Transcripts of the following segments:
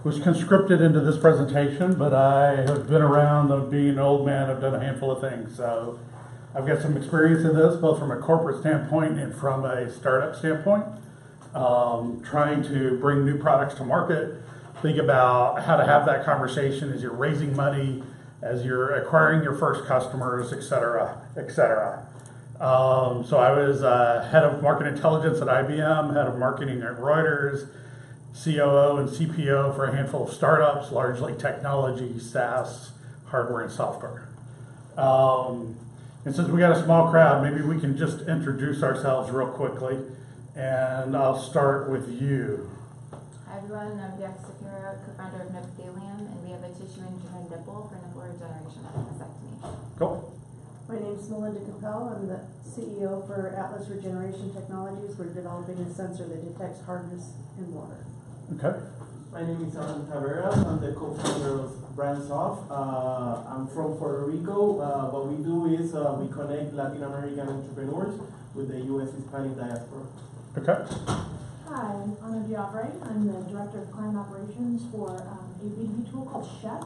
was conscripted into this presentation, but I have been around, being an old man, I've done a handful of things. So I've got some experience in this, both from a corporate standpoint and from a startup standpoint. Trying to bring new products to market, think about how to have that conversation as you're raising money, as you're acquiring your first customers, et cetera, et cetera. So I was head of market intelligence at IBM, head of marketing at Reuters, COO and CPO for a handful of startups, largely technology, SaaS, hardware, and software. And since we got a small crowd, maybe we can just introduce ourselves real quickly. And I'll start with you. Hi everyone, I'm Bianca Shapiro, co-founder of Nipithelium, and we have a tissue injured nipple for nipple regeneration and vasectomy. Cool. My name is Melinda Capel. I'm the CEO for Atlas Regeneration Technologies. We're developing a sensor that detects hardness in water. Okay. My name is Alan Tavera. I'm the co-founder of BrandSoft. I'm from Puerto Rico. What we do is we connect Latin American entrepreneurs with the U.S. Hispanic diaspora. Okay. Hi, I'm Anna Giavre. I'm the Director of Client Operations for a B2B tool called Chef.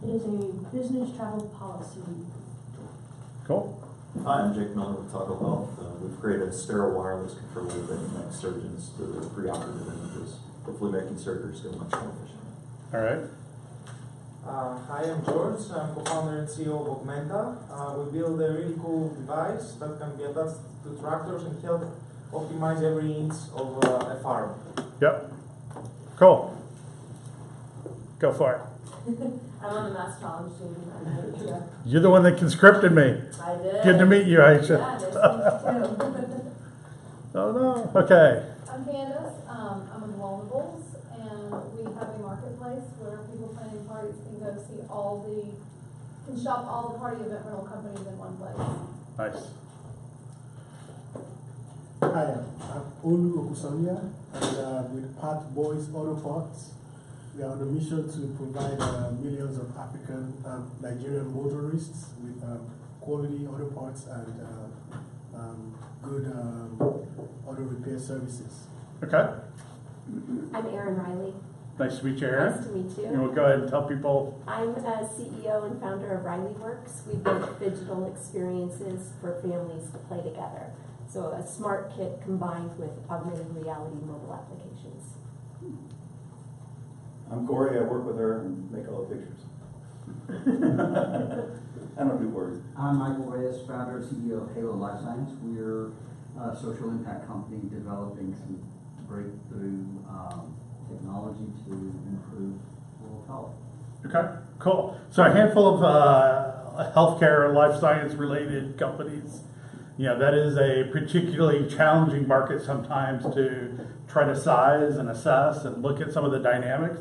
It is a business travel policy tool. Cool. Hi, I'm Jake Miller with Taco Health. We've created a sterile wireless controller that connects surgeons to their preoperative images, hopefully making surgeries go much more efficient. All right. Hi, I'm George. I'm co-founder and CEO of Augmenta. We build a really cool device that can be attached to tractors and help optimize every inch of a farm. Yep. Cool. Go for it. I'm on the Mass Challenge team. You're the one that conscripted me. I did. Good to meet you, Aisha. Yeah, nice to meet you too. Oh no. Okay. I'm Candace. I'm with Vulnerables, and we have a marketplace where people planning parties can go see can shop all the party event rental companies in one place. Nice. Hi, I'm Olu Okusanya, and with Pat Boys Auto Parts, we are on a mission to provide millions of African Nigerian motorists with quality auto parts and good auto repair services. Okay. I'm Erin Riley. Nice to meet you, Erin. Nice to meet you. And we'll go ahead and tell people. I'm a CEO and founder of Riley Works. We build digital experiences for families to play together. So a smart kit combined with augmented reality mobile applications. I'm Corey. I work with her and make all the pictures. I don't do words. I'm Michael Reyes, founder and CEO of Halo Life Science. We're a social impact company developing some breakthrough technology to improve world health. Okay, cool. So a handful of healthcare and life science related companies. You know, that is a particularly challenging market sometimes to try to size and assess and look at some of the dynamics.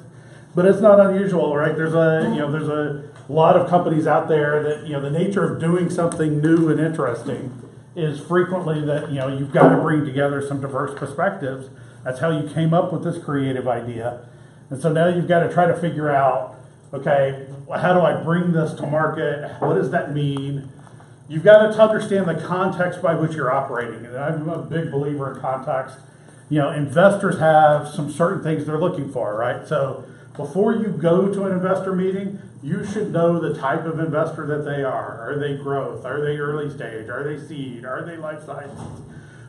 But it's not unusual, right? There's a lot of companies out there that, the nature of doing something new and interesting is frequently that, you've got to bring together some diverse perspectives. That's how you came up with this creative idea. And so now you've got to try to figure out, okay, how do I bring this to market? What does that mean? You've got to understand the context by which you're operating. And I'm a big believer in context. Investors have some certain things they're looking for, right? So before you go to an investor meeting, you should know the type of investor that they are. Are they growth? Are they early stage? Are they seed? Are they life sciences?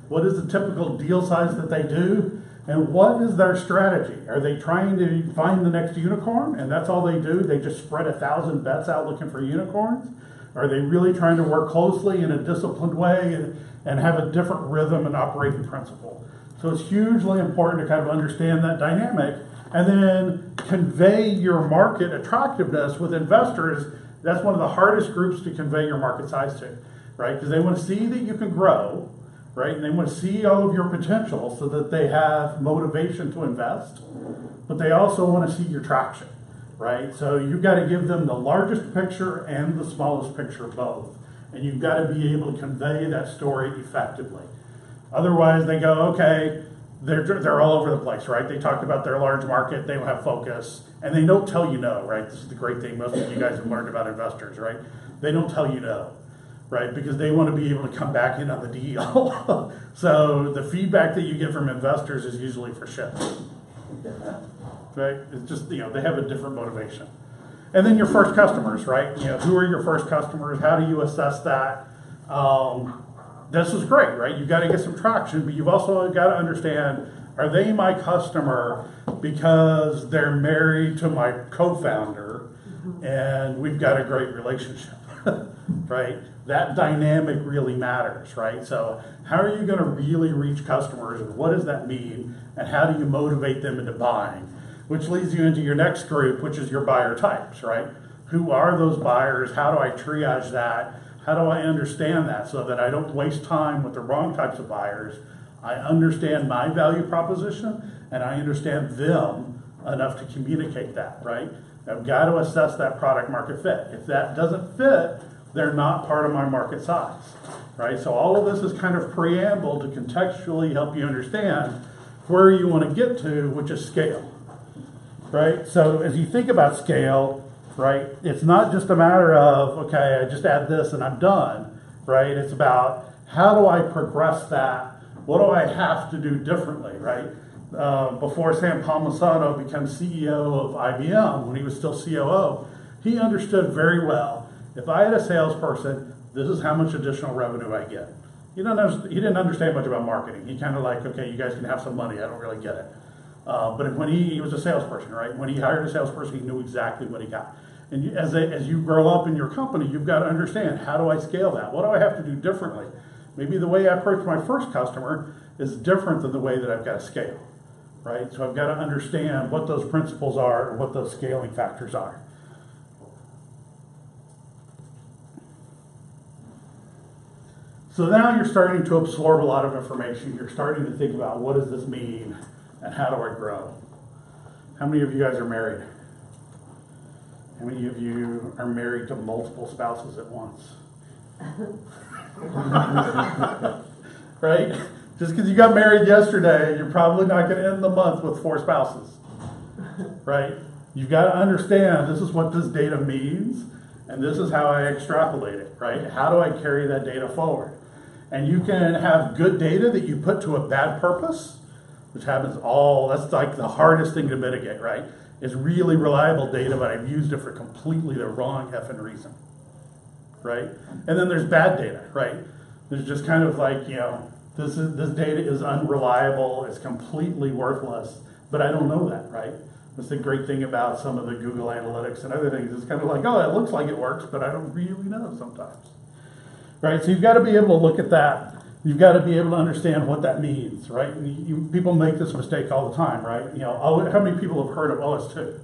What is the typical deal size that they do? And what is their strategy? Are they trying to find the next unicorn? And that's all they do? They just spread 1,000 bets out looking for unicorns? Are they really trying to work closely in a disciplined way and have a different rhythm and operating principle? So it's hugely important to kind of understand that dynamic and then convey your market attractiveness with investors. That's one of the hardest groups to convey your market size to, right? Because they want to see that you can grow, right? And they want to see all of your potential so that they have motivation to invest, but they also want to see your traction, right? So you've got to give them the largest picture and the smallest picture both. And you've got to be able to convey that story effectively. Otherwise they go, okay, they're all over the place, right? They talk about their large market, they don't have focus, and they don't tell you no, right? This is the great thing most of you guys have learned about investors, right? They don't tell you no, right? Because they want to be able to come back in on the deal. So the feedback that you get from investors is usually for shit. right? It's just, they have a different motivation. And then your first customers, right? Who are your first customers? How do you assess that? This is great, right? You've got to get some traction, but you've also got to understand, are they my customer because they're married to my co-founder and we've got a great relationship, right? That dynamic really matters, right? So how are you going to really reach customers, and what does that mean, and how do you motivate them into buying? Which leads you into your next group, which is your buyer types, right? Who are those buyers? How do I triage that? How do I understand that so that I don't waste time with the wrong types of buyers? I understand my value proposition and I understand them enough to communicate that, right? I've got to assess that product market fit. If that doesn't fit, they're not part of my market size, right? So all of this is kind of preamble to contextually help you understand where you want to get to, which is scale, right? So as you think about scale, right, it's not just a matter of, okay, I just add this and I'm done, right? It's about how do I progress that? What do I have to do differently, right? Before Sam Palmisano became CEO of IBM, when he was still COO, he understood very well, if I had a salesperson, this is how much additional revenue I get. He didn't understand much about marketing. He kind of like, okay, you guys can have some money, I don't really get it. But when he was a salesperson, right? When he hired a salesperson, he knew exactly what he got. And as you grow up in your company, you've got to understand, how do I scale that? What do I have to do differently? Maybe the way I approach my first customer is different than the way that I've got to scale, right? So I've got to understand what those principles are and what those scaling factors are. So now you're starting to absorb a lot of information. You're starting to think about, what does this mean and how do I grow? How many of you guys are married? How many of you are married to multiple spouses at once? Right? Just because you got married yesterday, you're probably not going to end the month with 4 spouses. Right? You've got to understand, this is what this data means, and this is how I extrapolate it, right? How do I carry that data forward? And you can have good data that you put to a bad purpose, which happens that's like the hardest thing to mitigate, right? It's really reliable data, but I've used it for completely the wrong effing reason, right? And then there's bad data, right? There's just kind of like, this data is unreliable, it's completely worthless, but I don't know that, right? That's the great thing about some of the Google Analytics and other things. It's kind of like, oh, it looks like it works, but I don't really know sometimes, right? So you've got to be able to look at that. You've got to be able to understand what that means, right? People make this mistake all the time, right? How many people have heard of OS2?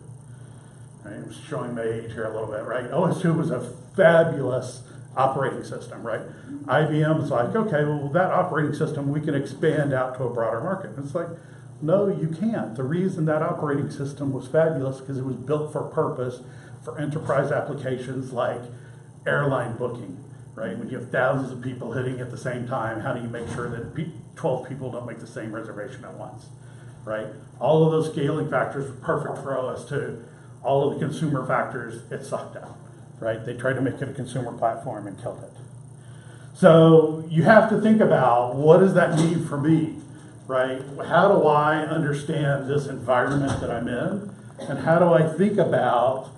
Right? I'm showing my age here a little bit, right? OS2 was a fabulous operating system, right? IBM is like, okay, well, that operating system, we can expand out to a broader market. And it's like, no, you can't. The reason that operating system was fabulous because it was built for purpose for enterprise applications like airline booking. Right? When you have thousands of people hitting at the same time, how do you make sure that 12 people don't make the same reservation at once? Right? All of those scaling factors were perfect for OS2. All of the consumer factors, it sucked out. Right? They tried to make it a consumer platform and killed it. So you have to think about, what does that mean for me? Right? How do I understand this environment that I'm in? And how do I think about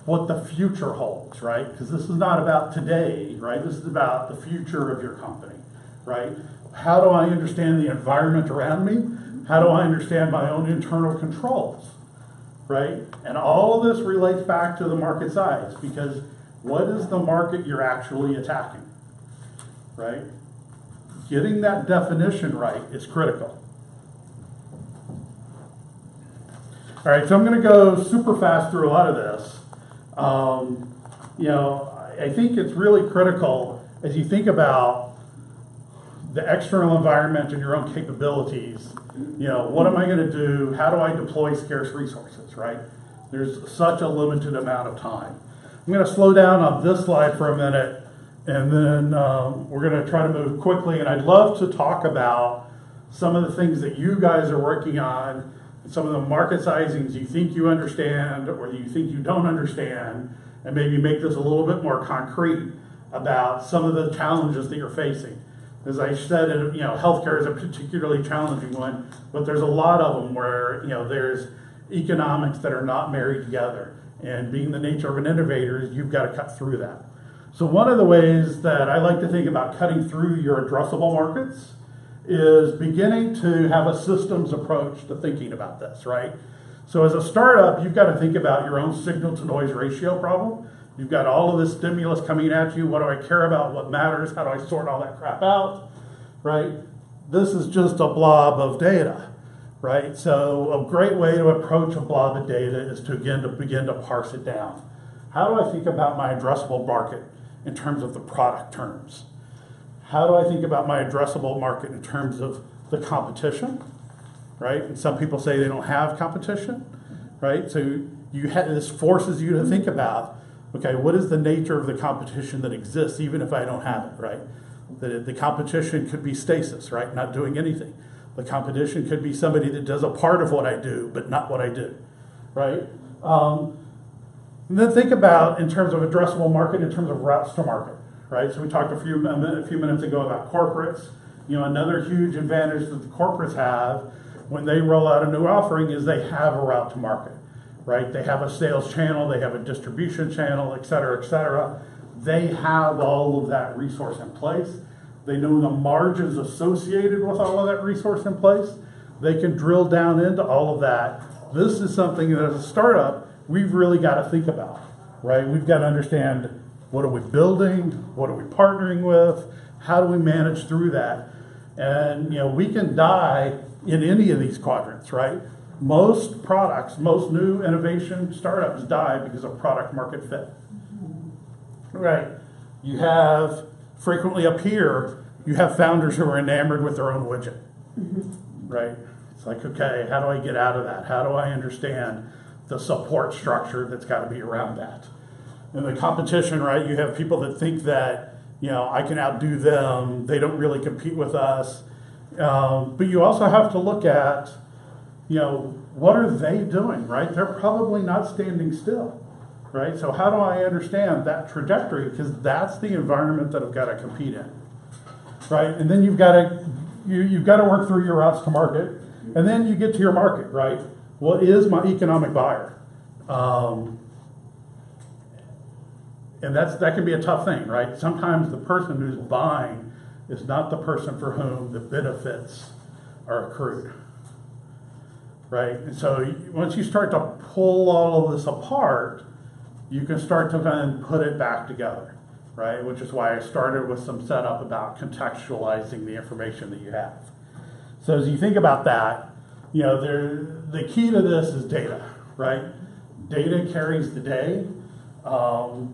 what the future holds, right? Because this is not about today, right? This is about the future of your company, right? How do I understand the environment around me? How do I understand my own internal controls, right? And all of this relates back to the market size, because what is the market you're actually attacking, right? Getting that definition right is critical. All right, so I'm going to go super fast through a lot of this. I think it's really critical as you think about the external environment and your own capabilities. What am I going to do? How do I deploy scarce resources, right? There's such a limited amount of time. I'm going to slow down on this slide for a minute, and then we're going to try to move quickly. And I'd love to talk about some of the things that you guys are working on, some of the market sizings you think you understand or you think you don't understand, and maybe make this a little bit more concrete about some of the challenges that you're facing. As I said, healthcare is a particularly challenging one, but there's a lot of them where, there's economics that are not married together. And being the nature of an innovator is you've got to cut through that. So one of the ways that I like to think about cutting through your addressable markets is beginning to have a systems approach to thinking about this, right? So as a startup, you've got to think about your own signal to noise ratio problem. You've got all of this stimulus coming at you. What do I care about? What matters? How do I sort all that crap out, right? This is just a blob of data, right? So a great way to approach a blob of data is to begin to parse it down. How do I think about my addressable market in terms of the product terms? How do I think about my addressable market in terms of the competition, right? And some people say they don't have competition, right? So this forces you to think about, okay, what is the nature of the competition that exists even if I don't have it, right? The competition could be stasis, right? Not doing anything. The competition could be somebody that does a part of what I do, but not what I do, right? And then think about, in terms of addressable market, in terms of routes to market, right? So we talked a few minutes ago about corporates. You know, another huge advantage that the corporates have when they roll out a new offering is they have a route to market, right? They have a sales channel, they have a distribution channel, et cetera, et cetera. They have all of that resource in place. They know the margins associated with all of that resource in place. They can drill down into all of that. This is something that as a startup, we've really got to think about, right? We've got to understand, what are we building? What are we partnering with? How do we manage through that? And, you know, we can die in any of these quadrants, right? Most products, most new innovation startups die because of product market fit. Right. You have, frequently up here, you have founders who are enamored with their own widget, right? It's like, okay, how do I get out of that? How do I understand the support structure that's got to be around that? In the competition, right, you have people that think that, you know, I can outdo them, they don't really compete with us. But you also have to look at, you know, what are they doing, right? They're probably not standing still. Right, so how do I understand that trajectory? Because that's the environment that I've got to compete in, right? And then you've got to work through your routes to market, and then you get to your market, right? What is my economic buyer? And that can be a tough thing, right? Sometimes the person who's buying is not the person for whom the benefits are accrued, right? And so once you start to pull all of this apart, you can start to then put it back together, right? Which is why I started with some setup about contextualizing the information that you have. So as you think about that, you know, the key to this is data, right? Data carries the day.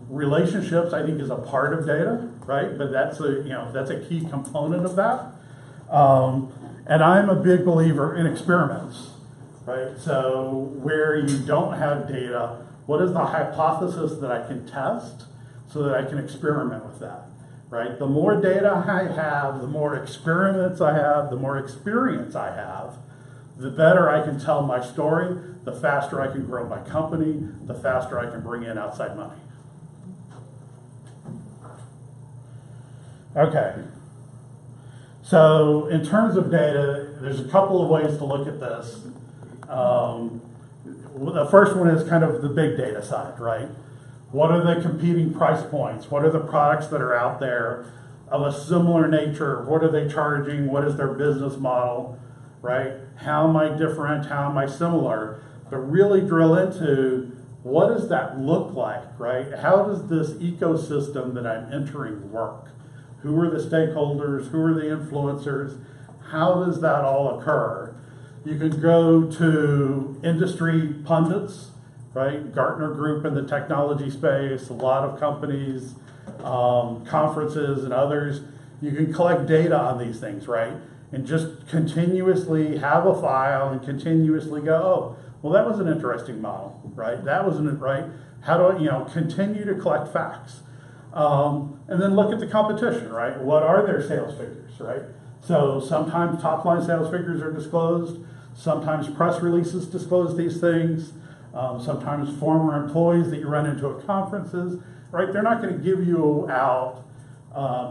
Relationships, I think, is a part of data, right? But that's a key component of that. And I'm a big believer in experiments, right? So where you don't have data, what is the hypothesis that I can test so that I can experiment with that, right? The more data I have, the more experiments I have, the more experience I have, the better I can tell my story, the faster I can grow my company, the faster I can bring in outside money. Okay. So in terms of data, there's a couple of ways to look at this. The first one is kind of the big data side, right? What are the competing price points? What are the products that are out there of a similar nature? What are they charging? What is their business model, right? How am I different? How am I similar? But really drill into, what does that look like, right? How does this ecosystem that I'm entering work? Who are the stakeholders? Who are the influencers? How does that all occur? You can go to industry pundits, right? Gartner Group in the technology space, a lot of companies, conferences and others. You can collect data on these things, right? And just continuously have a file and continuously go, oh, well, that was an interesting model, right? That wasn't right. How do I, continue to collect facts? And then look at the competition, right? What are their sales figures, right? So sometimes top line sales figures are disclosed. Sometimes press releases disclose these things. Sometimes former employees that you run into at conferences, right? They're not going to give you out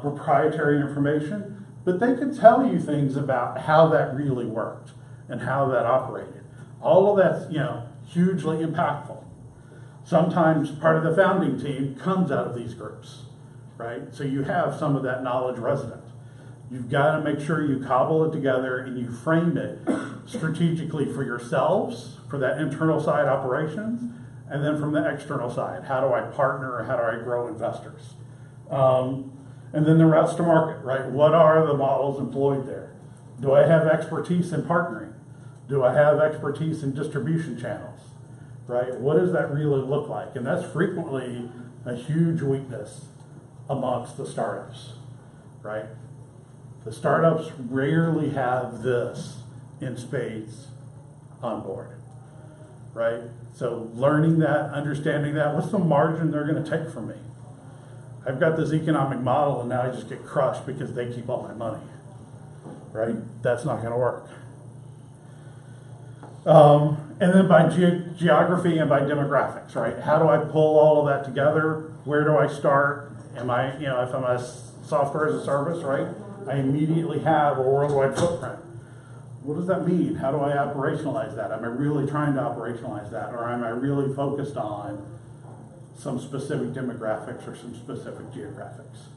proprietary information, but they can tell you things about how that really worked and how that operated. All of that's, hugely impactful. Sometimes part of the founding team comes out of these groups, right? So you have some of that knowledge resident. You've got to make sure you cobble it together and you frame it strategically for yourselves, for that internal side operations, and then from the external side, how do I partner or how do I grow investors? And then the routes to market, right? What are the models employed there? Do I have expertise in partnering? Do I have expertise in distribution channels, right? What does that really look like? And that's frequently a huge weakness amongst the startups, right? The startups rarely have this in spades on board, right? So learning that, understanding that, what's the margin they're going to take from me? I've got this economic model and now I just get crushed because they keep all my money, right? That's not going to work. And then by geography and by demographics, right? How do I pull all of that together? Where do I start? Am I, if I'm a software as a service, right? I immediately have a worldwide footprint. What does that mean? How do I operationalize that? Am I really trying to operationalize that? Or am I really focused on some specific demographics or some specific geographics?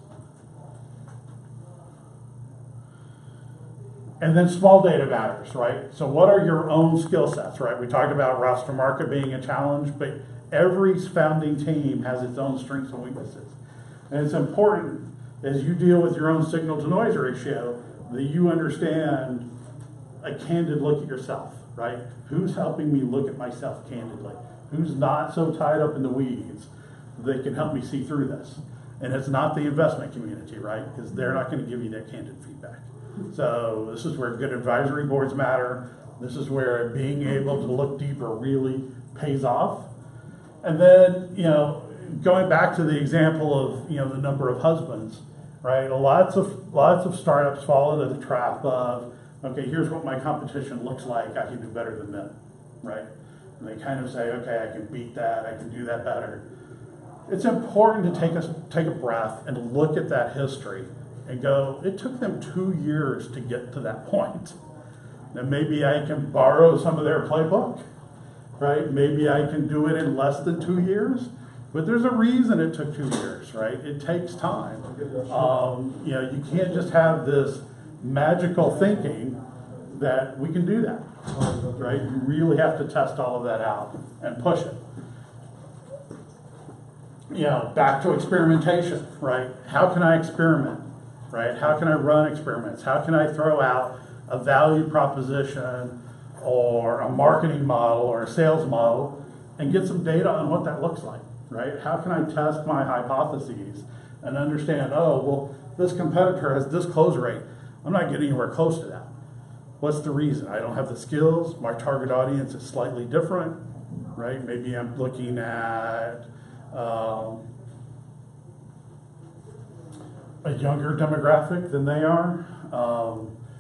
And then small data matters, right? So what are your own skill sets, right? We talked about routes to market being a challenge, but every founding team has its own strengths and weaknesses. And it's important as you deal with your own signal to noise ratio that you understand a candid look at yourself, right? Who's helping me look at myself candidly? Who's not so tied up in the weeds that can help me see through this? And it's not the investment community, right? Because they're not going to give you that candid feedback. So this is where good advisory boards matter. This is where being able to look deeper really pays off. And then, going back to the example of, the number of husbands, right? Lots of startups fall into the trap of, okay, here's what my competition looks like. I can do better than them, right? And they kind of say, okay, I can beat that. I can do that better. It's important to take a breath and look at that history and go, it took them 2 years to get to that point. Now maybe I can borrow some of their playbook, right? Maybe I can do it in less than 2 years, but there's a reason it took 2 years, right? It takes time. You can't just have this magical thinking that we can do that, right? You really have to test all of that out and push it. Back to experimentation, right? How can I experiment, right? How can I run experiments? How can I throw out a value proposition or a marketing model or a sales model and get some data on what that looks like, right? How can I test my hypotheses and understand, this competitor has this close rate. I'm not getting anywhere close to that. What's the reason? I don't have the skills. My target audience is slightly different, right? Maybe I'm looking at a younger demographic than they are.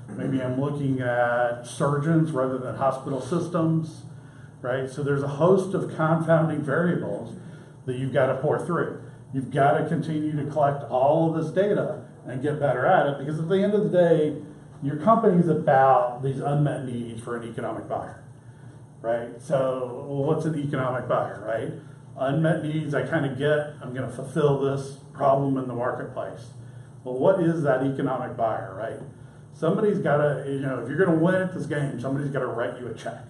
Maybe I'm looking at surgeons rather than hospital systems, right? So there's a host of confounding variables that you've got to pour through. You've got to continue to collect all of this data and get better at it, because at the end of the day, your company's about these unmet needs for an economic buyer, right? So what's an economic buyer, right? Unmet needs, I kind of get, I'm going to fulfill this problem in the marketplace. Well, what is that economic buyer, right? Somebody's got to, if you're going to win at this game, somebody's got to write you a check.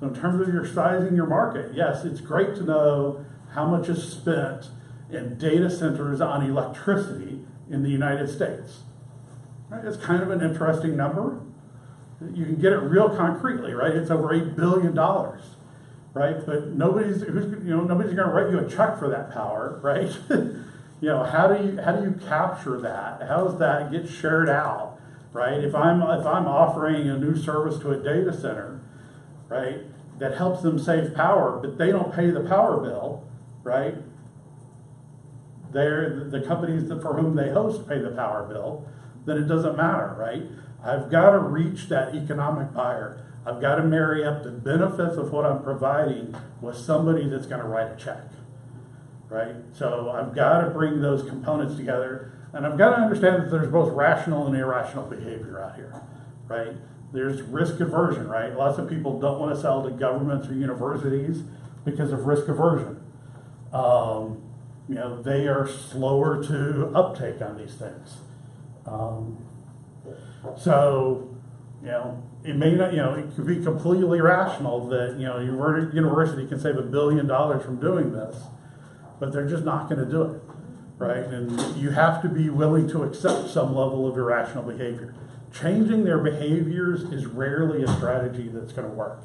So in terms of your sizing your market, yes, it's great to know how much is spent in data centers on electricity in the United States. Right? It's kind of an interesting number. You can get it real concretely, right? It's over $8 billion, right? But nobody's going to write you a check for that power, right? How do you capture that? How does that get shared out, right? If I'm offering a new service to a data center, right, that helps them save power, but they don't pay the power bill, right? The companies for whom they host pay the power bill, then it doesn't matter, right? I've got to reach that economic buyer. I've got to marry up the benefits of what I'm providing with somebody that's going to write a check, right? So I've got to bring those components together, and I've got to understand that there's both rational and irrational behavior out here, right? There's risk aversion, right? Lots of people don't want to sell to governments or universities because of risk aversion. You know, they are slower to uptake on these things. So, you know, it may not, you know, it could be completely rational that, you know, your university can save $1 billion from doing this, but they're just not going to do it, right? And you have to be willing to accept some level of irrational behavior. Changing their behaviors is rarely a strategy that's going to work.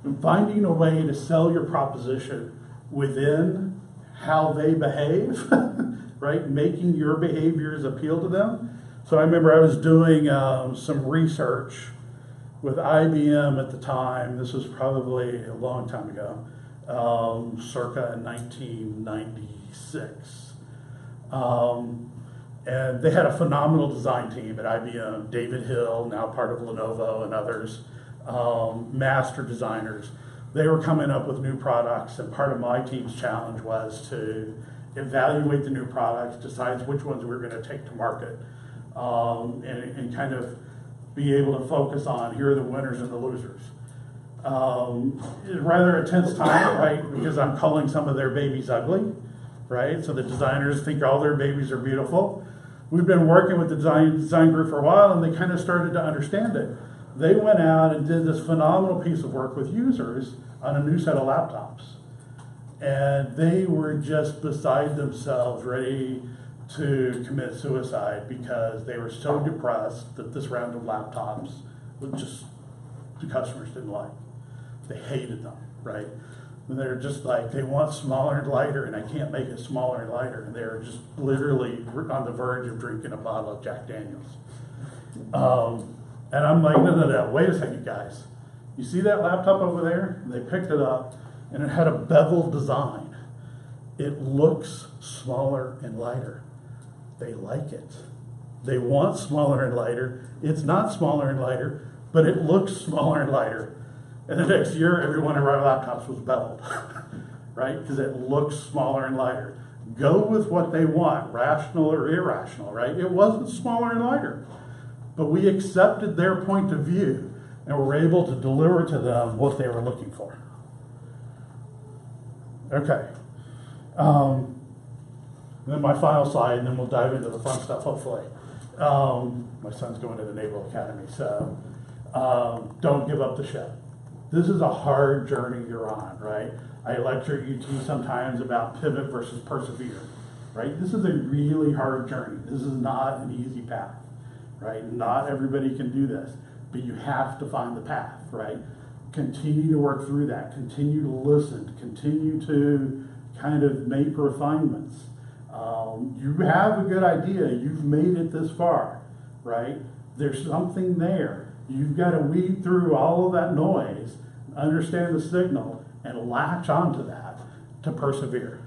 And finding a way to sell your proposition within how they behave, right? Making your behaviors appeal to them. So I remember I was doing some research with IBM at the time. This was probably a long time ago, circa 1996. And they had a phenomenal design team at IBM, David Hill, now part of Lenovo, and others, master designers. They were coming up with new products, and part of my team's challenge was to evaluate the new products, decide which ones we were going to take to market, and kind of be able to focus on here are the winners and the losers. It's rather a tense time, right? Because I'm calling some of their babies ugly, right? So the designers think all their babies are beautiful. We've been working with the design group for a while, and they kind of started to understand it. They went out and did this phenomenal piece of work with users on a new set of laptops. And they were just beside themselves, ready to commit suicide because they were so depressed that this round of laptops was just, the customers didn't like. They hated them, right? And they're just like, they want smaller and lighter, and I can't make it smaller and lighter. And they're just literally on the verge of drinking a bottle of Jack Daniels. And I'm like, no, wait a second, guys. You see that laptop over there? And they picked it up, and it had a beveled design. It looks smaller and lighter. They like it. They want smaller and lighter. It's not smaller and lighter, but it looks smaller and lighter. And the next year, every one of our laptops was beveled, right? Because it looks smaller and lighter. Go with what they want, rational or irrational, right? It wasn't smaller and lighter, but we accepted their point of view and were able to deliver to them what they were looking for. Okay. Then my final slide, and then we'll dive into the fun stuff, hopefully. My son's going to the Naval Academy, so don't give up the ship. This is a hard journey you're on, right? I lecture at UT sometimes about pivot versus persevere, right? This is a really hard journey. This is not an easy path, right? Not everybody can do this, but you have to find the path, right? Continue to work through that. Continue to listen. Continue to kind of make refinements. You have a good idea. You've made it this far, right? There's something there. You've got to weed through all of that noise, understand the signal, and latch onto that to persevere.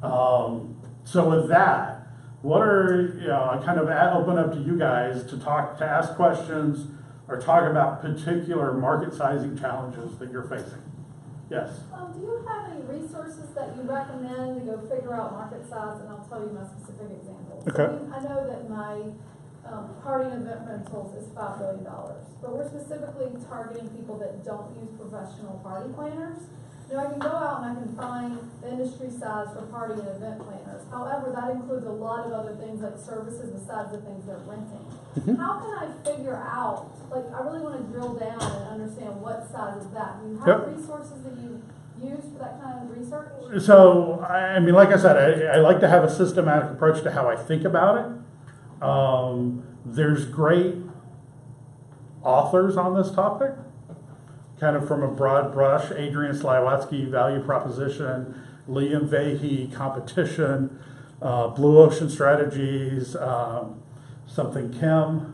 So with that, what are, I kind of open up to you guys to ask questions or talk about particular market sizing challenges that you're facing. Yes? Do you have any resources that you recommend to go figure out market size? And I'll tell you my specific examples. Okay. I know that my party and event rentals is $5 billion, but we're specifically targeting people that don't use professional party planners. I can go out and I can find the industry size for party and event planners. However, that includes a lot of other things like services besides the things they're renting. Mm-hmm. How can I figure out, like, I really want to drill down and understand what size is that? Do you have resources that you use for that kind of research? So, I mean, like I said, I like to have a systematic approach to how I think about it. There's great authors on this topic, kind of from a broad brush. Adrian Slywatsky, Value Proposition, Liam Vahey, Competition, Blue Ocean Strategies, something Kim.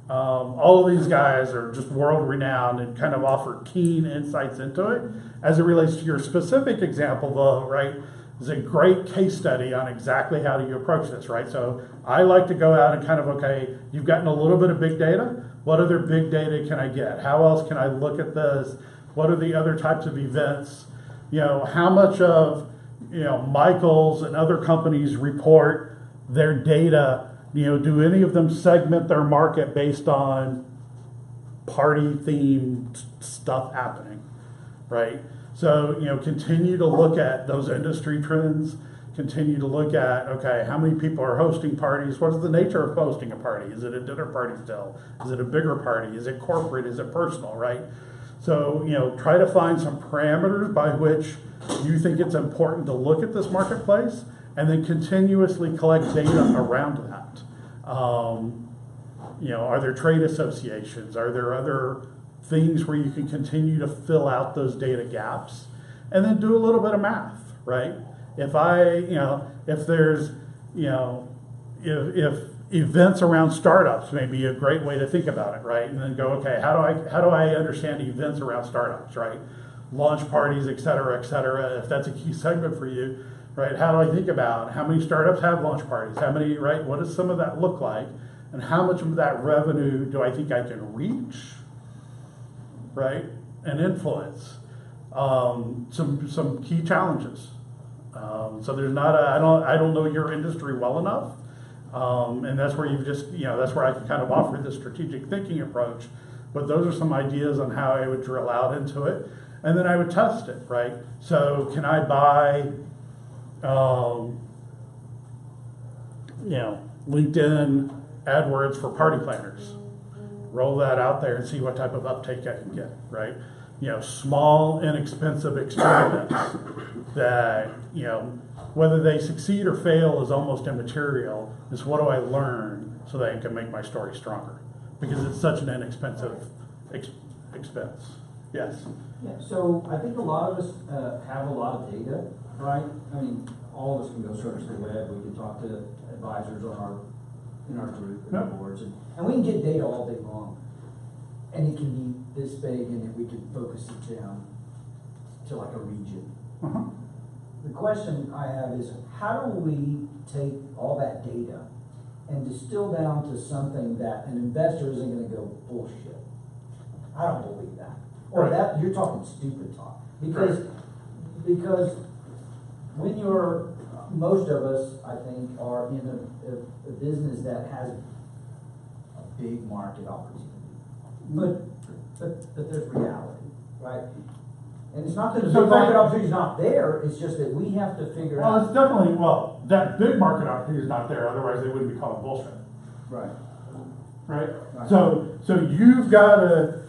All of these guys are just world renowned and kind of offer keen insights into it. As it relates to your specific example, though, right, is a great case study on exactly how do you approach this, right? So I like to go out and kind of, okay, you've gotten a little bit of big data. What other big data can I get? How else can I look at this? What are the other types of events? How much of, Michael's and other companies report their data? Do any of them segment their market based on party themed stuff happening, right? So, continue to look at those industry trends, continue to look at, okay, how many people are hosting parties? What is the nature of hosting a party? Is it a dinner party still? Is it a bigger party? Is it corporate? Is it personal, right? So, try to find some parameters by which you think it's important to look at this marketplace, and then continuously collect data around that. Are there trade associations? Are there other things where you can continue to fill out those data gaps? And then do a little bit of math, right? If there's, if events around startups may be a great way to think about it, right? And then go, okay, how do I understand events around startups, right? Launch parties, et cetera, if that's a key segment for you, right? How do I think about how many startups have launch parties? How many, right? What does some of that look like? And how much of that revenue do I think I can reach, right? And influence. Some key challenges. So there's not I don't know your industry well enough. And that's where you've just, that's where I can kind of offer the strategic thinking approach. But those are some ideas on how I would drill out into it. And then I would test it, right? So can I buy, LinkedIn AdWords for party planners? Roll that out there and see what type of uptake I can get, right? Small, inexpensive experiments that, whether they succeed or fail is almost immaterial. Is what do I learn so that I can make my story stronger? Because it's such an inexpensive expense. Yes? Yeah, so I think a lot of us have a lot of data, right? I mean, all of us can go search the web. We can talk to advisors in our group and our boards, and we can get data all day long. And it can be this big, and then we can focus it down to like a region. The question I have is, how do we take all that data and distill down to something that an investor isn't going to go, bullshit, I don't believe that. Or that you're talking stupid talk. Because when you're, most of us, I think, are in a business that has a big market opportunity. But there's reality, right? And it's not that the big market opportunity is not there, it's just that we have to figure out. Well, it's definitely, that big market opportunity is not there, otherwise they wouldn't be called bullshit. Right. Right? So you've got to,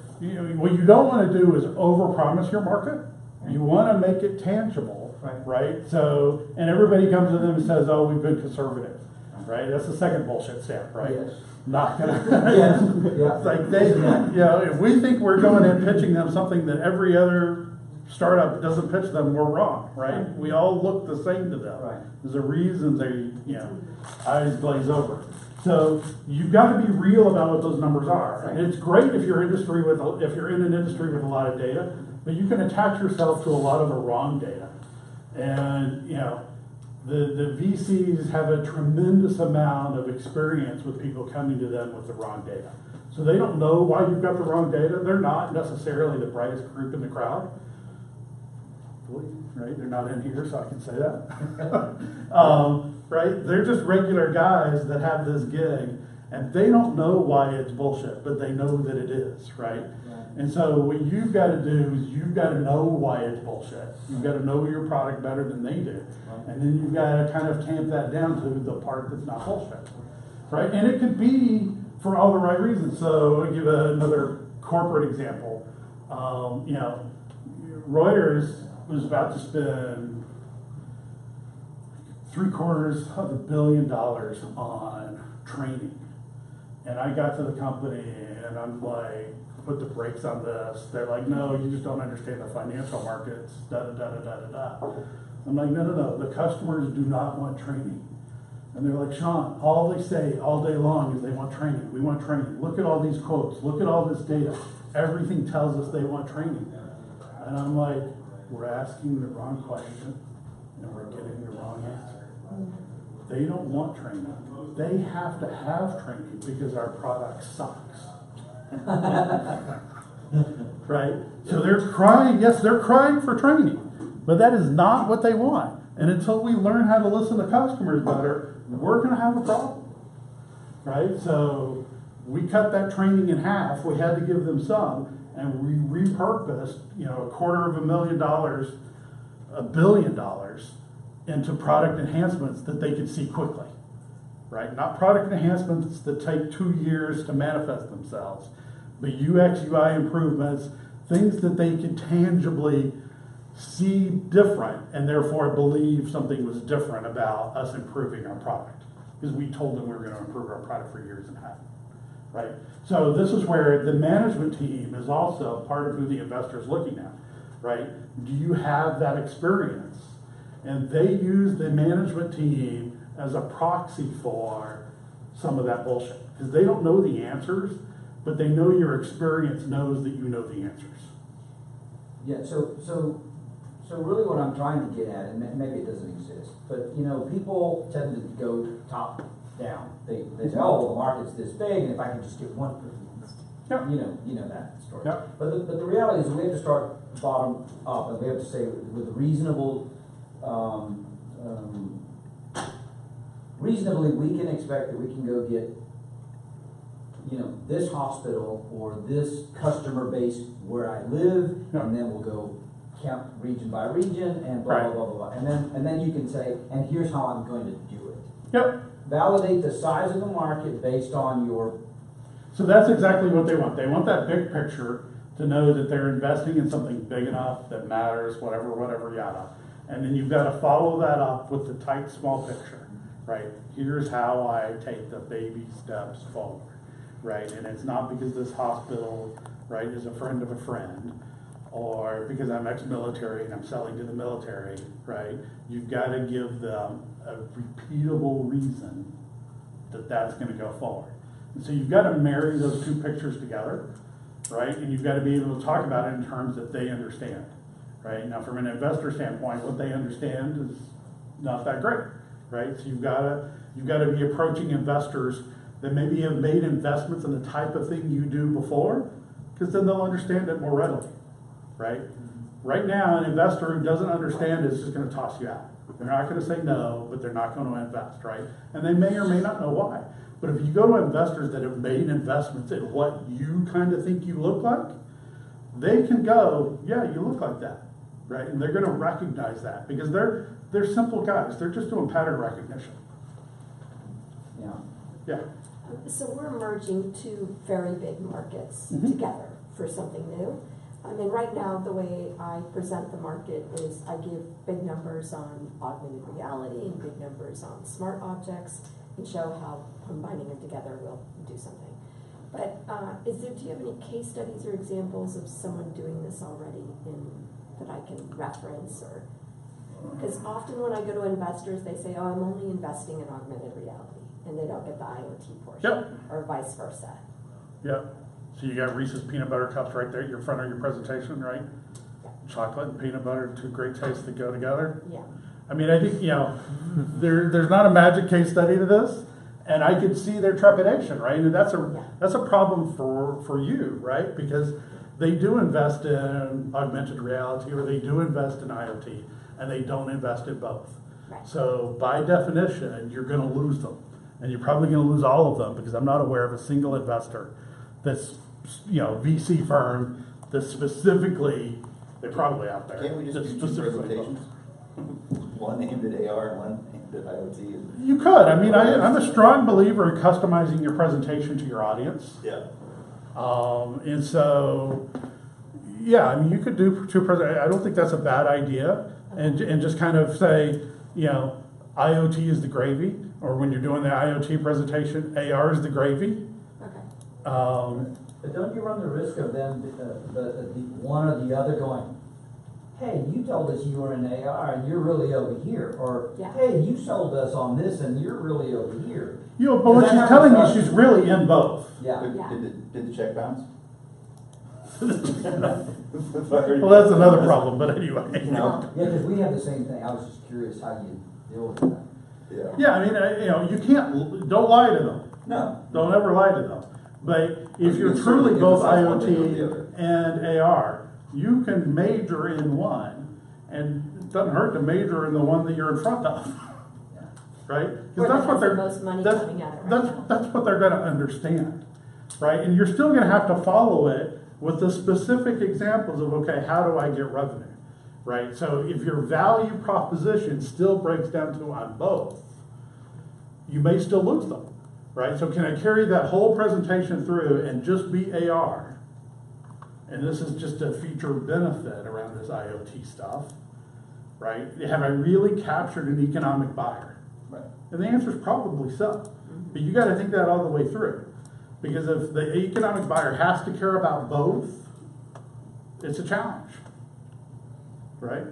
what you don't want to do is overpromise your market. You want to make it tangible, right? So, and everybody comes to them and says, oh, we've been conservative, right? That's the second bullshit stamp, right? Yes. Not gonna. It's like they, if we think we're going in pitching them something that every other startup doesn't pitch them, we're wrong, right? We all look the same to them. Right. There's a reason they, eyes glaze over. So you've got to be real about what those numbers are. And it's great if you're in an industry with a lot of data, but you can attach yourself to a lot of the wrong data. And the VCs have a tremendous amount of experience with people coming to them with the wrong data. So they don't know why you've got the wrong data. They're not necessarily the brightest group in the crowd. Right? They're not in here, so I can say that. Right? They're just regular guys that have this gig, and they don't know why it's bullshit, but they know that it is, right? And so what you've got to do is you've got to know why it's bullshit. You've got to know your product better than they do. And then you've got to kind of tamp that down to the part that's not bullshit, right? And it could be for all the right reasons. So I'll give another corporate example. Reuters was about to spend $750 million on training. And I got to the company and I'm like, put the brakes on this. They're like, no, you just don't understand the financial markets, da-da-da-da-da-da-da. I'm like, no, the customers do not want training. And they're like, Sean, all they say all day long is they want training. We want training. Look at all these quotes. Look at all this data. Everything tells us they want training. And I'm like, we're asking the wrong question and we're getting the wrong answer. They don't want training. They have to have training because our product sucks. Right? So they're crying, yes, they're crying for training, but that is not what they want. And until we learn how to listen to customers better, we're going to have a problem. Right? So we cut that training in half, we had to give them some, and we repurposed, $250,000, $1 billion into product enhancements that they could see quickly, right? Not product enhancements that take 2 years to manifest themselves, but UX, UI improvements, things that they could tangibly see different and therefore believe something was different about us improving our product. Because we told them we were going to improve our product for years and haven't, right? So this is where the management team is also part of who the investor is looking at, right? Do you have that experience? And they use the management team as a proxy for some of that bullshit. Because they don't know the answers, but they know your experience knows that you know the answers. Yeah, so really what I'm trying to get at, and maybe it doesn't exist, but people tend to go top down. They say, oh, well, the market's this big, and if I can just get one person, Yep. you know that story. Yep. But the reality is we have to start bottom up, and we have to say with reasonably we can expect that we can go get this hospital or this customer base where I live, and then we'll go count region by region and blah, blah, blah, blah, blah. And then you can say, and here's how I'm going to do it. Yep. Validate the size of the market based on your... So that's exactly what they want. They want that big picture to know that they're investing in something big enough that matters, whatever, yada. And then you've got to follow that up with the tight, small picture, right? Here's how I take the baby steps forward, right? And it's not because this hospital, right, is a friend of a friend, or because I'm ex-military and I'm selling to the military, right? You've got to give them a repeatable reason that that's going to go forward. And so you've got to marry those two pictures together, right? And you've got to be able to talk about it in terms that they understand, right? Now, from an investor standpoint, what they understand is not that great, right? So you've got to be approaching investors that maybe have made investments in the type of thing you do before, because then they'll understand it more readily. Right? Right now, an investor who doesn't understand is just going to toss you out. They're not going to say no, but they're not going to invest, right? And they may or may not know why. But if you go to investors that have made investments in what you kind of think you look like, they can go, yeah, you look like that, right? And they're going to recognize that because they're simple guys. They're just doing pattern recognition. Yeah. Yeah. So we're merging two very big markets together for something new. I mean, right now, the way I present the market is I give big numbers on augmented reality and big numbers on smart objects and show how combining them together will do something. But do you have any case studies or examples of someone doing this already that I can reference? Or because often when I go to investors, they say, oh, I'm only investing in augmented reality, and they don't get the IoT portion, or vice versa. Yep. So you got Reese's peanut butter cups right there at your front of your presentation, right? Yeah. Chocolate and peanut butter, two great tastes that go together. Yeah. I mean, I think, there's not a magic case study to this, and I could see their trepidation, right? And that's a problem for you, right? Because they do invest in augmented reality or they do invest in IoT, and they don't invest in both. Right. So by definition, you're going to lose them, and you're probably going to lose all of them because I'm not aware of a single investor that's VC firm that specifically, they're probably out there. Can't we just do two presentations? One aimed at AR and one aimed at IoT. You could. I mean, I'm a strong believer in customizing your presentation to your audience. Yeah. And so, yeah, I mean, you could do two presentations. I don't think that's a bad idea. And just kind of say, IoT is the gravy, or when you're doing the IoT presentation, AR is the gravy. Okay. But don't you run the risk of them, the one or the other going, hey, you told us you were in AR and you're really over here, or hey, you sold us on this and you're really over here. But what she's telling you, she's really in both. Yeah. Did the check bounce? Well, that's another problem, but anyway. Yeah, because we have the same thing. I was just curious how you deal with that. Yeah. Yeah, I mean, you don't lie to them. No. Don't ever lie to them. But if you're truly both IoT and AR, you can major in one, and it doesn't hurt to major in the one that you're in front of, right? Because that's what they're most money coming out of right now. that's what they're going to understand. right? And you're still gonna have to follow it with the specific examples of, okay, how do I get revenue, right? So if your value proposition still breaks down to on both, you may still lose them, right? So can I carry that whole presentation through and just be AR? And this is just a feature benefit around this IoT stuff, right? Have I really captured an economic buyer? Right. And the answer is probably so. But you gotta think that all the way through. Because if the economic buyer has to care about both, it's a challenge, right?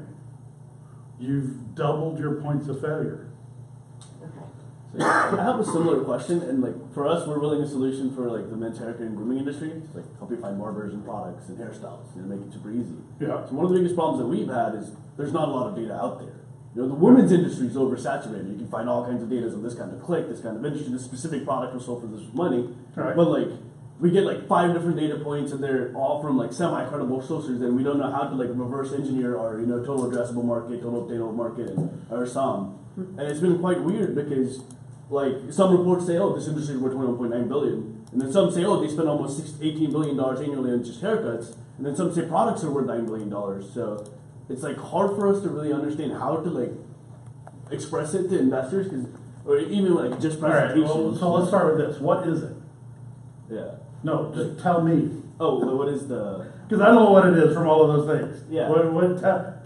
You've doubled your points of failure. So I have a similar question, and like for us, we're building a solution for like the men's haircare and grooming industry, to like help you find barbers and products and hairstyles, and make it super easy. Yeah. So one of the biggest problems that we've had is there's not a lot of data out there. You know, the women's industry is oversaturated. You can find all kinds of data on this kind of click, this kind of industry, this specific product was sold for this money. Right. But like we get like 5 different data points, and they're all from like semi-credible sources, and we don't know how to like reverse engineer our total addressable market, total obtainable market, and our sum. And it's been quite weird because like some reports say, oh, this industry is worth 21.9 billion, and then some say, oh, they spend almost $18 billion annually on just haircuts, and then some say products are worth $9 billion. So it's like hard for us to really understand how to like express it to investors, or even like just presentations. All right, well, so let's start with this. What is it? Yeah. No, just tell me. Oh, well, what is the? Because I don't know what it is from all of those things. Yeah.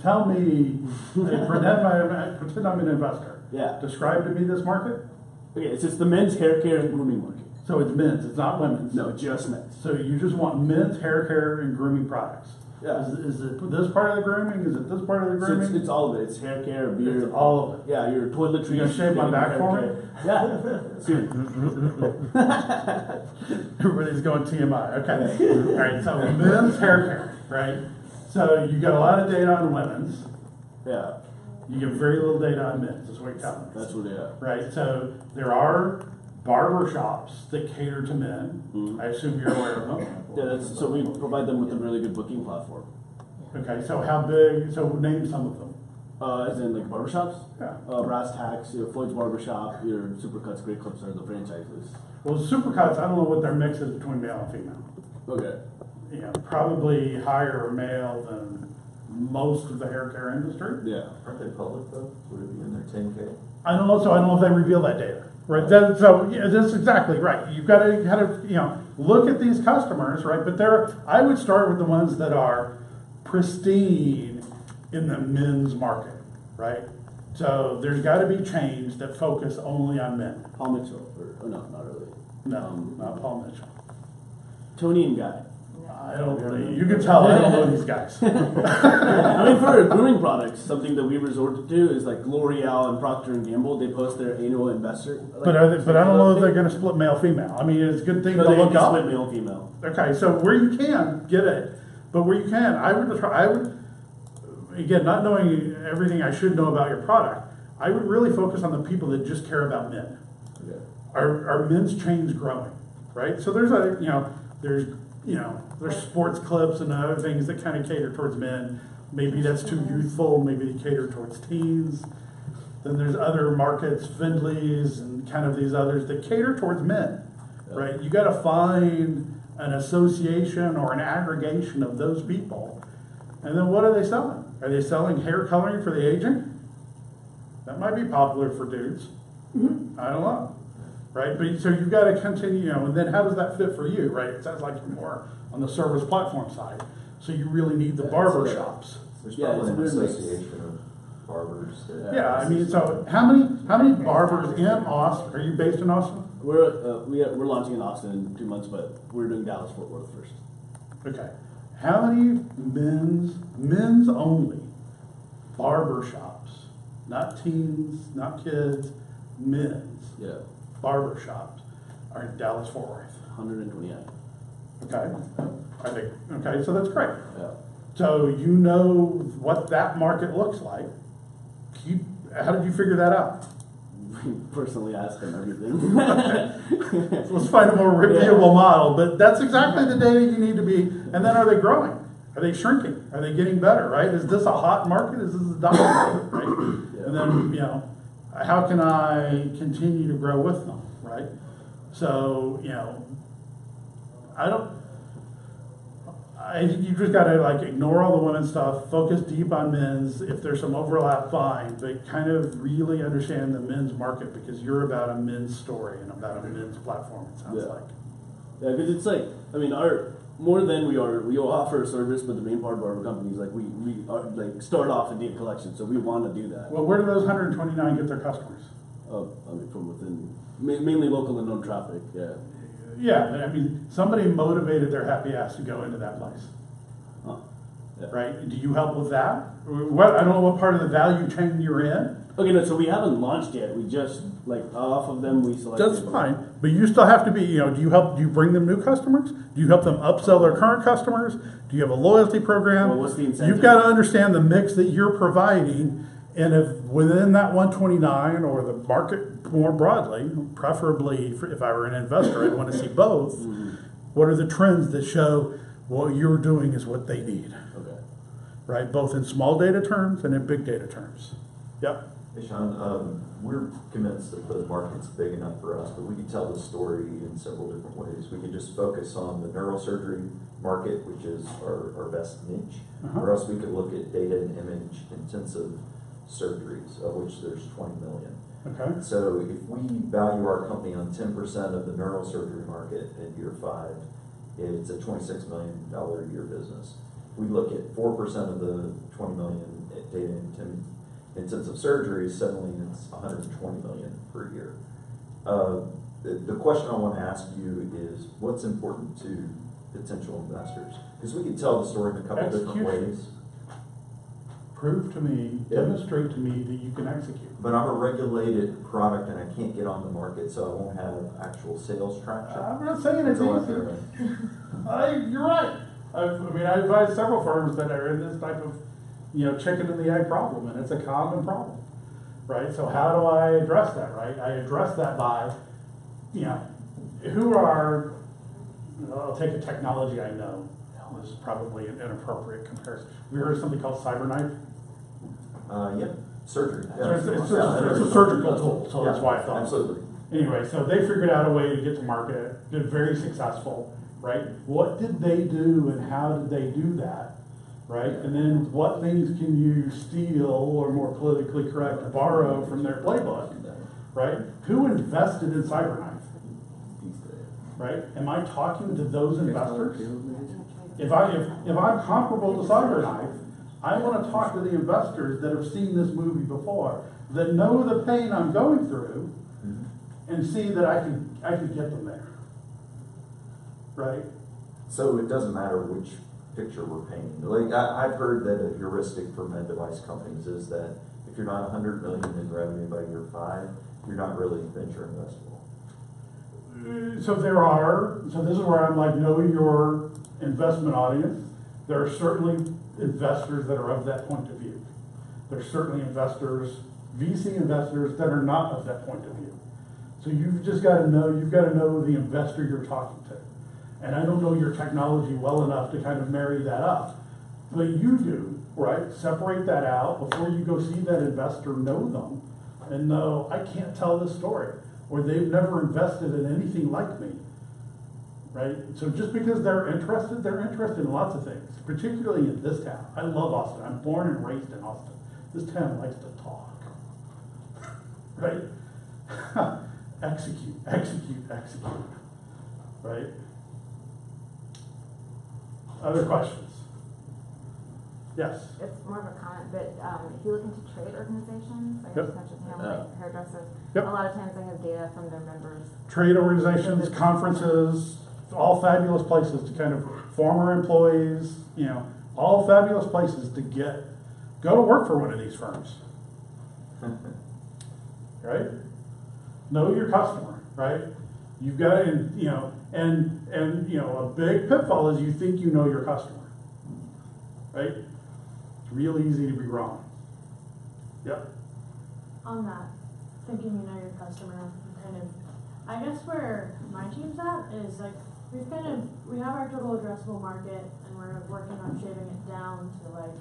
Tell me. Pretend I'm an investor. Yeah. Describe to me this market. Okay, it's just the men's hair care and grooming market. So it's men's. It's not women's. No, just men's. So you just want men's hair care and grooming products. Yeah. Is it this part of the grooming? Is it this part of the So grooming? it's all of it. It's hair care, beard. It's all of it. Yeah, your toiletries. You gonna shave my back for me? Yeah. Soon. Everybody's going TMI. Okay. All right. So men's hair care, right? So you got a lot of data on women's. Yeah. You get very little data on men's. Is what you're telling me. That's what. Yeah. Right. So there are barber shops that cater to men. I assume you're aware of them. Yeah. That's so we provide them with a really good booking platform. Okay. So how big? So name some of them. As in like barbershops? Yeah. Brass Tacks, Floyd's Barbershop, your Supercuts, Great Clips are the franchises. Well, Supercuts, I don't know what their mix is between male and female. Okay. You know, probably higher male than most of the hair care industry. Yeah. Aren't they public though? Would it be in their 10K? I don't know, so I don't know if they reveal that data. Right. So yeah, that's exactly right. You've got to kind of, look at these customers, right? But I would start with the ones that are pristine in the men's market, right? So there's got to be chains that focus only on men. Paul Mitchell, or no, not really. No, not Paul Mitchell. Tony and Guy. I don't really. You can tell I don't know these guys. I mean, for grooming products, something that we resorted to is like L'Oreal and Procter and Gamble. They post their annual investor. But I don't know if they're going to split male female. I mean, it's a good thing to look up. Split male female. Okay, so where you can get it, but where you can, I would again, not knowing everything I should know about your product, I would really focus on the people that just care about men. Okay. Are men's chains growing, right? So there's there's sports clips and other things that kind of cater towards men. Maybe that's too youthful. Maybe they cater towards teens. Then there's other markets, Findley's and kind of these others that cater towards men, right? You got to find an association or an aggregation of those people. And then what are they selling? Are they selling hair coloring for the aging? That might be popular for dudes. I don't know. Right? But so you've got to continue, and then how does that fit for you, right? It sounds like you're more on the service platform side. So you really need the barber shops. There's probably an association of barbers. Yeah, I mean, so how many barbers in Austin? Are you based in Austin? We're launching in Austin in 2 months, but we're doing Dallas Fort Worth first. Okay. How many men's only barber shops, not teens, not kids, men's barber shops are in Dallas Fort Worth? 129. Okay. Okay, so that's great. Yeah. So you know what that market looks like. How did you figure that out? Personally ask them everything. Okay. So let's find a more repeatable model, but that's exactly the data you need to be. And then are they growing? Are they shrinking? Are they getting better, right? Is this a hot market? Is this a dying market, right? Yeah. And then, how can I continue to grow with them, right? So, you just gotta like ignore all the women's stuff, focus deep on men's. If there's some overlap, fine, but kind of really understand the men's market because you're about a men's story and about a men's platform, it sounds like. Yeah, because it's like, I mean, more than we offer a service, but the main part of our company is like we are, like start off in data collection, so we want to do that. Well, where do those 129 get their customers? I mean, from within, mainly local and known traffic, yeah. Yeah, I mean, somebody motivated their happy ass to go into that place. Huh. Yeah. Right? Do you help with that? What, I don't know what part of the value chain you're in. Okay, no, so we haven't launched yet. We just, like, off of them, we selected. That's fine, but you still have to be, you know, do you bring them new customers? Do you help them upsell their current customers? Do you have a loyalty program? Well, what's the incentive? You've got to understand the mix that you're providing, and if within that 129 or the market more broadly, preferably if I were an investor, I'd want to see both. Mm-hmm. What are the trends that show what you're doing is what they need? Okay. Right, both in small data terms and in big data terms. Yep. Hey Sean, we're convinced that the market's big enough for us, but we can tell the story in several different ways. We can just focus on the neurosurgery market, which is our best niche. Or else we could look at data and image intensive surgeries, of which there's 20 million. Okay. So if we value our company on 10% of the neurosurgery market at year 5, it's a $26 million a year business. If we look at 4% of the 20 million data intensive surgeries, suddenly it's 120 million per year. The question I want to ask you is, what's important to potential investors? Because we can tell the story in a couple different ways. Prove to me, demonstrate to me that you can execute. But I'm a regulated product and I can't get on the market, so I won't have actual sales traction. I'm not saying it's easy. You're right. I advise several firms that are in this type of, chicken and the egg problem, and it's a common problem, right? So how do I address that, right? I address that by, I'll take a technology I know. This is probably an inappropriate comparison. Have you heard of something called CyberKnife? Yeah, surgery. So it's a surgical tool, so that's why I thought. Absolutely. Anyway, so they figured out a way to get to market, been very successful, right? What did they do and how did they do that, right? And then what things can you steal, or more politically correct, borrow from their playbook, right? Who invested in CyberKnife, right? Am I talking to those investors? If I'm comparable to CyberKnife, I want to talk to the investors that have seen this movie before, that know the pain I'm going through, and see that I can get them there, right? So it doesn't matter which picture we're painting. Like I've heard that a heuristic for med device companies is that if you're not 100 million in revenue by year 5, you're not really venture investable. So this is where I'm like, know your investment audience. There are certainly investors that are of that point of view. There's certainly investors, VC investors, that are not of that point of view. So you've got to know the investor you're talking to. And I don't know your technology well enough to kind of marry that up. But you do, right? Separate that out before you go see that investor, know them, and know, I can't tell this story, or they've never invested in anything like me. Right? So just because they're interested in lots of things, particularly in this town. I love Austin. I'm born and raised in Austin. This town likes to talk. Right? Execute. Right? Other questions? Yes. It's more of a comment, but if you look into trade organizations, like I just mentioned, like hairdressers, a lot of times they have data from their members. Trade organizations, conferences, all fabulous places to kind of former employees, all fabulous places to go to work for one of these firms. Right? Know your customer, right? You've got, a big pitfall is you think you know your customer, right? It's real easy to be wrong. Yep. On that, thinking you know your customer, I guess where my team's at is like, we have our total addressable market, and we're working on shaving it down to like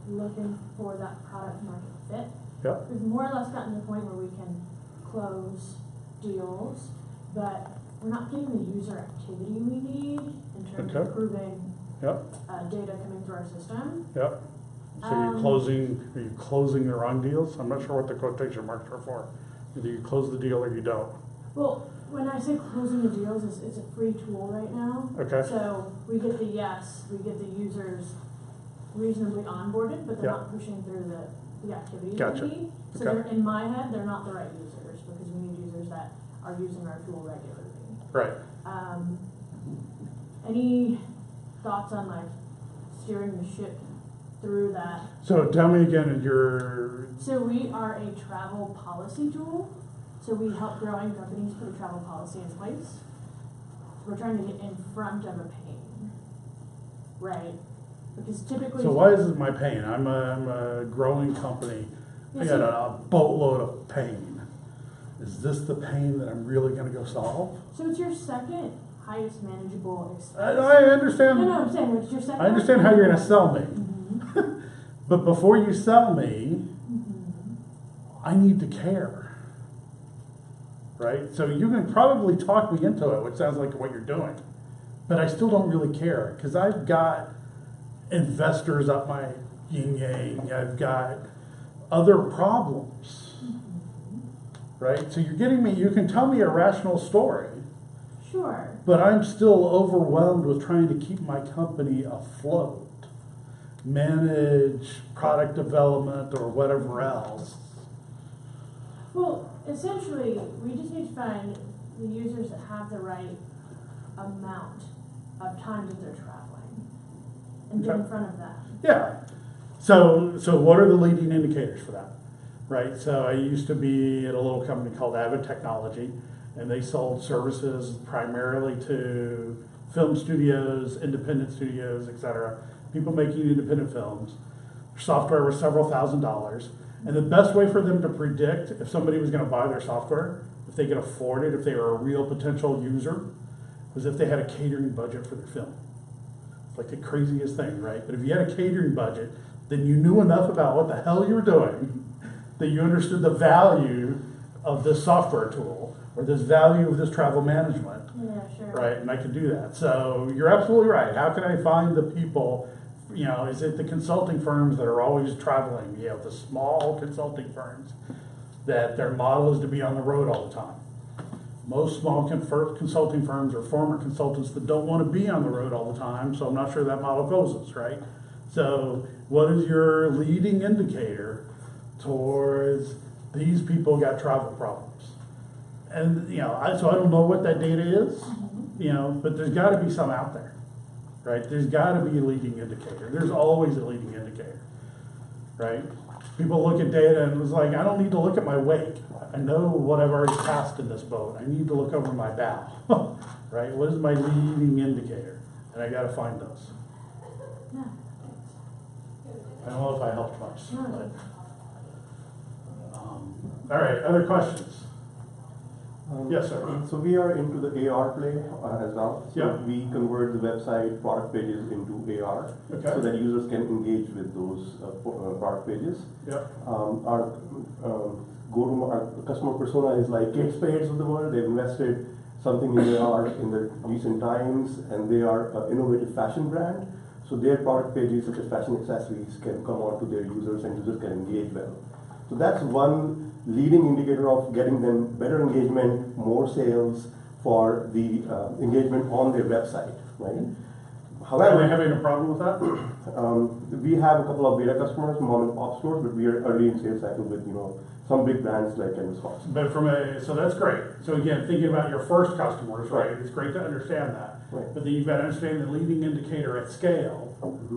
looking for that product market fit. Yep. We've more or less gotten to the point where we can close deals, but we're not getting the user activity we need in terms Okay. of improving Yep, data coming through our system. yep. So are you closing the wrong deals? I'm not sure what the quotation marks are for. Either you close the deal or you don't. Well, when I say closing the deals, it's a free tool right now. Okay. So we get the we get the users reasonably onboarded, but they're Yeah. not pushing through the activities Gotcha. we need. So Okay. they're, in my head, they're not the right users, because we need users that are using our tool regularly. Right. Any thoughts on like steering the ship through that? So tell me again, your, So we are a travel policy tool. So we help growing companies put a travel policy in place. We're trying to get in front of a pain, right? Because typically. so why is this my pain? I'm a growing company. I got a boatload of pain. Is this the pain that I'm really gonna go solve? So it's your second highest manageable expense. I understand. No, I'm saying it's your second. I understand how you're gonna sell me. Mhm. But before you sell me, Mhm. I need to care. Right? So you can probably talk me into it, which sounds like what you're doing. But I still don't really care because I've got investors up my yin yang. I've got other problems. Right? So you're getting me, you can tell me a rational story, Sure. but I'm still overwhelmed with trying to keep my company afloat, manage product development or whatever else. Well, essentially, we just need to find the users that have the right amount of time that they're traveling and get in Okay. front of that. Yeah. So what are the leading indicators for that? Right. So I used to be at a little company called Avid Technology, and they sold services primarily to film studios, independent studios, etc. People making independent films. Their software was several $1,000s. And the best way for them to predict if somebody was going to buy their software, if they could afford it, if they were a real potential user, was if they had a catering budget for their film. It's like the craziest thing, right? But if you had a catering budget, then you knew enough about what the hell you were doing that you understood the value of this software tool or this value of this travel management, Yeah, sure. right? And I could do that. So you're absolutely right. How can I find the people? You know, is it the consulting firms that are always traveling? You know, the small consulting firms that their model is to be on the road all the time. Most small consulting firms are former consultants that don't want to be on the road all the time, so I'm not sure that model closes, right? So what is your leading indicator towards these people got travel problems? And, you know, so I don't know what that data is, you know, but there's got to be some out there. Right? There's got to be a leading indicator. There's always a leading indicator, right? People look at data and it's like, I don't need to look at my wake. I know what I've already passed in this boat. I need to look over my bow, right? What is my leading indicator? And I got to find those. Yeah. I don't know if I helped much. No. But, all right, other questions? Yes, sir. So we are into the AR play as well. So Yeah. we convert the website product pages into AR, Okay. so that users can engage with those product pages. Yeah. Our our customer persona is like Kate Spades of the world. They've invested something in AR in the recent times, and they are an innovative fashion brand. So their product pages, such as fashion accessories, can come on to their users, and users can engage well. So that's one leading indicator of getting them better engagement, more sales for the engagement on their website, right? However, Are they having a problem with that? we have a couple of beta customers, mom and pop stores, but we are early in sales cycle with some big brands like Canvas Fox. But so that's great. So again, thinking about your first customers, right? It's great to understand that. Right. But then you've got to understand the leading indicator at scale,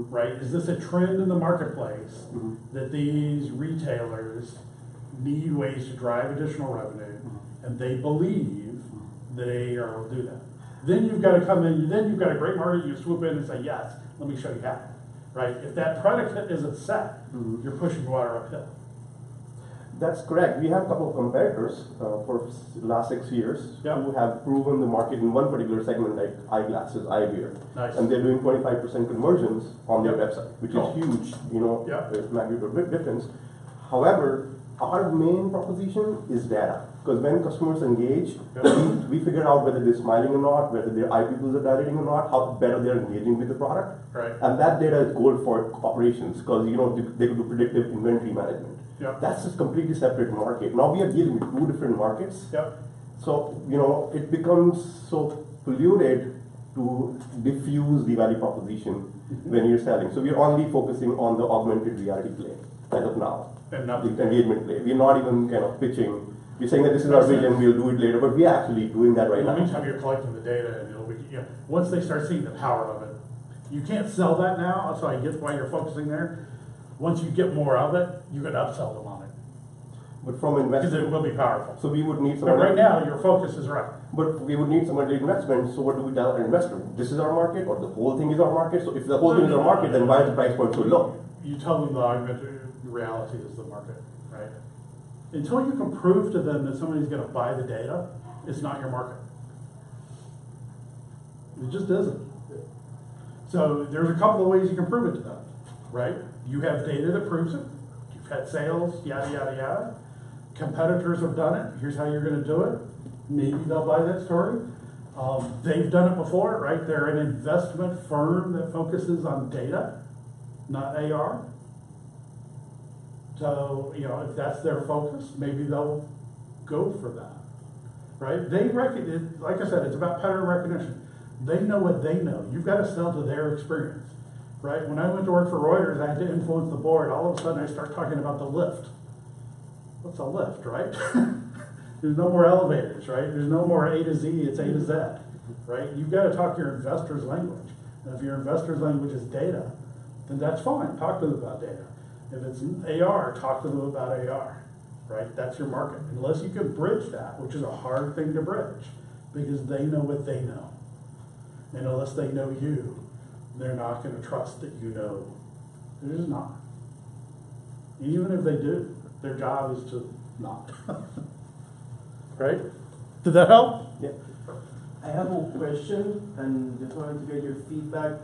right? Is this a trend in the marketplace that these retailers need ways to drive additional revenue, and they believe that AR will do that? Then you've got to come in, then you've got a great market, you swoop in and say, yes, let me show you how, right? If that product isn't set, you're pushing water uphill. That's correct. We have a couple of competitors for the last 6 years Yeah. who have proven the market in one particular segment, like eyeglasses, eyewear. Nice. And they're doing 25% conversions on their Yep. website, which Cool. is huge, Yep. it might be a big difference. However, our main proposition is data. Because when customers engage, we figure out whether they're smiling or not, whether their eye pupils are dilating or not, how better they're engaging with the product. Right. And that data is gold for operations, because they could do predictive inventory management. Yep. That's a completely separate market. Now we are dealing with two different markets. Yep. So, it becomes so polluted to diffuse the value proposition when you're selling. So we're only focusing on the augmented reality play as of now. And The nothing. engagement play. We're not even kind of pitching. We're saying that this is our vision, we'll do it later, but we're actually doing that right In the now. meantime, you're collecting the data, and it'll be, once they start seeing the power of it, you can't sell that now, so I get why you're focusing there. Once you get more of it, you can upsell them on it, But from because it investment, will be powerful. so we would need But someone. right now, your focus is right. But we would need someone to investment, so what do we tell our investor? This is our market, or the whole thing is our market? So if the whole thing is our market, then why is the price point so low? You tell them the augmented reality is the market, right? Until you can prove to them that somebody's gonna buy the data, it's not your market. It just isn't. So there's a couple of ways you can prove it to them, right? You have data that proves it. You've had sales, yada, yada, yada. Competitors have done it. Here's how you're gonna do it. Maybe they'll buy that story. They've done it before, right? They're an investment firm that focuses on data, not AR. So, if that's their focus, maybe they'll go for that, right? They recognize, like I said, it's about pattern recognition. They know what they know. You've got to sell to their experience, right? When I went to work for Reuters, I had to influence the board. All of a sudden, I start talking about the lift. What's a lift, right? There's no more elevators, right? There's no more A to Z, it's A to Z, right? You've got to talk your investor's language. And if your investor's language is data, then that's fine. Talk to them about data. If it's AR, talk to them about AR, right? That's your market. Unless you can bridge that, which is a hard thing to bridge, because they know what they know. And unless they know you, they're not going to trust that you know. They're just not. Even if they do, their job is to not. Right? Did that help? Yeah. I have a question, and just wanted to get your feedback.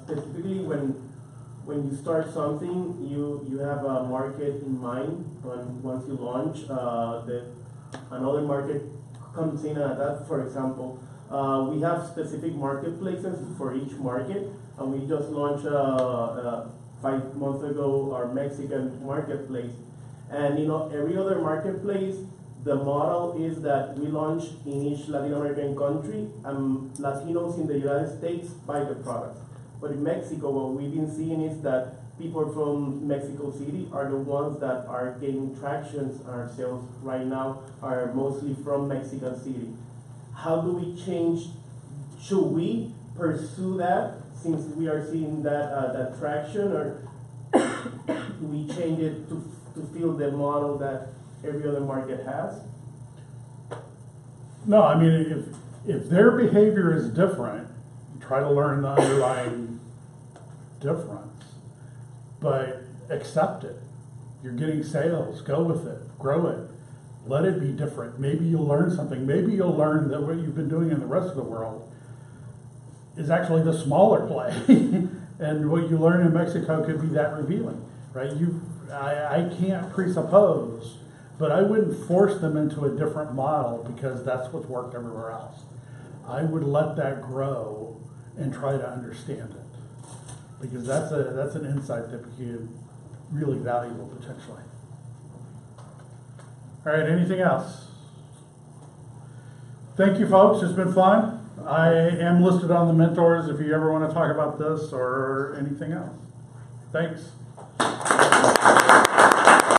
Specifically, when you start something, you have a market in mind. Once you launch, another market comes in at that. For example, we have specific marketplaces for each market, and we just launched 5 months ago our Mexican marketplace. And every other marketplace, the model is that we launch in each Latin American country, and Latinos in the United States buy the products. But in Mexico, what we've been seeing is that people from Mexico City are the ones that are gaining traction. Our sales right now are mostly from Mexico City. How do we change? Should we pursue that since we are seeing that traction, or do we change it to feel the model that every other market has? No, I mean, if their behavior is different, try to learn the underlying difference, but accept it. You're getting sales, go with it, grow it, let it be different. Maybe you'll learn something. Maybe you'll learn that what you've been doing in the rest of the world is actually the smaller play. And what you learn in Mexico could be that revealing, right? I can't presuppose, but I wouldn't force them into a different model because that's what's worked everywhere else. I would let that grow and try to understand it, because that's an insight that became really valuable potentially. All right, anything else? Thank you, folks. It's been fun. I am listed on the mentors if you ever want to talk about this or anything else. Thanks.